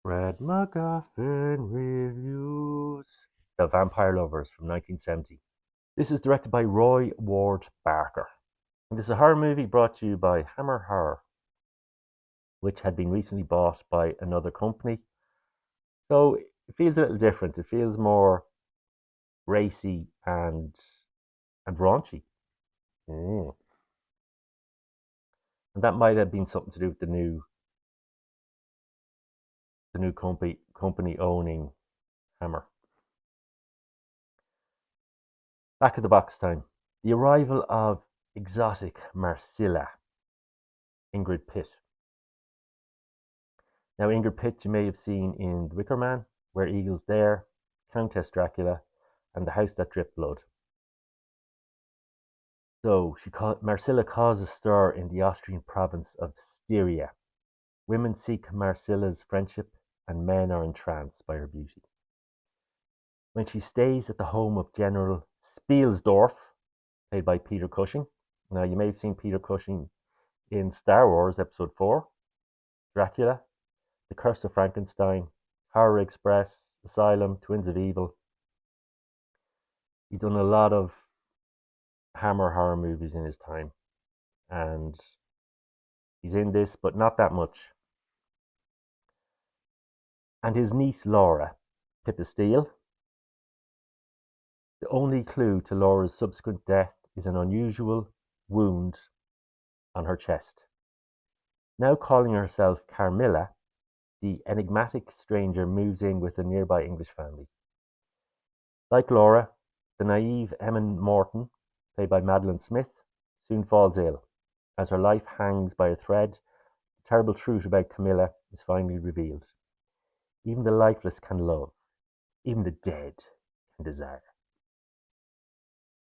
Red MacGuffin Reviews. The Vampire Lovers from 1970. This is directed by Roy Ward Barker. And this is a horror movie brought to you by Hammer Horror, which had been recently bought by another company. So it feels a little different. It feels more racy and raunchy. Mm. And that might have been something to do with the new company owning Hammer. Back of the box time. The arrival of exotic Marcilla, Ingrid Pitt. Now, Ingrid Pitt you may have seen in The Wicker Man, Where Eagles Dare, Countess Dracula, and The House That Dripped Blood. So, Marcilla causes stir in the Austrian province of Styria. Women seek Marcilla's friendship, and men are entranced by her beauty. When she stays at the home of General Spielsdorf, played by Peter Cushing. Now, you may have seen Peter Cushing in Star Wars Episode 4, Dracula, The Curse of Frankenstein, Horror Express, Asylum, Twins of Evil. He's done a lot of Hammer horror movies in his time, and he's in this, but not that much. And his niece Laura, Pippa Steele. The only clue to Laura's subsequent death is an unusual wound on her chest. Now calling herself Carmilla, the enigmatic stranger moves in with a nearby English family. Like Laura, the naive Emma Morton, played by Madeline Smith, soon falls ill. As her life hangs by a thread, the terrible truth about Camilla is finally revealed. Even the lifeless can love. Even the dead can desire.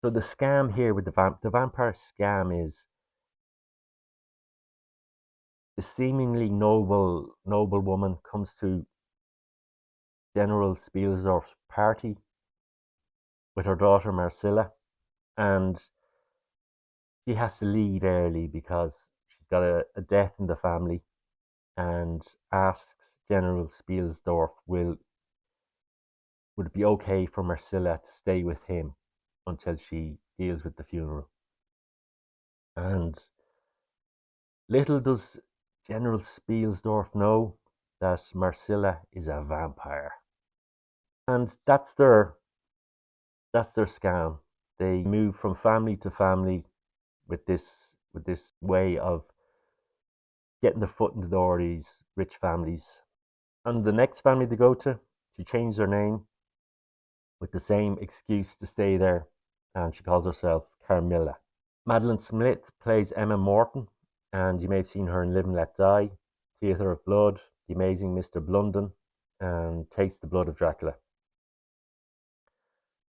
So the scam here with the vampire scam is the seemingly noble woman comes to General Spielsdorf's party with her daughter Marcilla, and she has to leave early because she's got a death in the family, and asks General Spielsdorf would it be okay for Marcilla to stay with him until she deals with the funeral. And little does General Spielsdorf know that Marcilla is a vampire. And that's their scam. They move from family to family with this way of getting their foot in the door of these rich families. And the next family they go to, she changed her name with the same excuse to stay there, and she calls herself Carmilla. Madeline Smith plays Emma Morton, and you may have seen her in Live and Let Die, Theatre of Blood, The Amazing Mr. Blunden, and Taste the Blood of Dracula.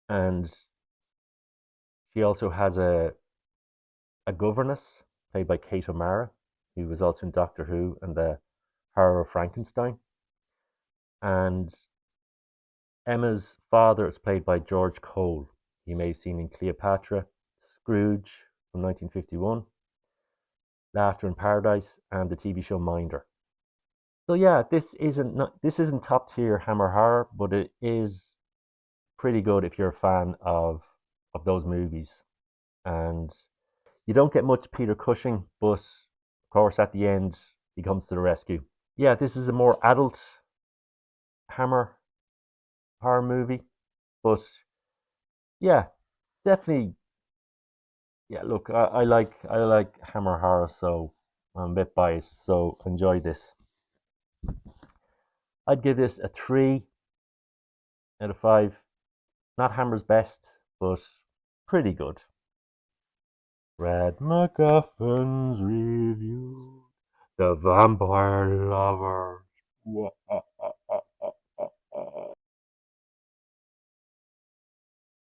And she also has a governess played by Kate O'Mara, who was also in Doctor Who and the Horror of Frankenstein. And Emma's father is played by George Cole. You may have seen in Cleopatra, Scrooge from 1951, Laughter in Paradise, and the TV show Minder. So yeah, this isn't top tier Hammer horror, but it is pretty good if you're a fan of those movies. And you don't get much Peter Cushing, but of course at the end he comes to the rescue. Yeah, this is a more adult Hammer horror movie, but yeah, definitely. Yeah, look, I like Hammer horror, so I'm a bit biased. So enjoy this. I'd give this a 3 out of 5. Not Hammer's best, but pretty good. Red MacGuffin's Review. The Vampire Lovers.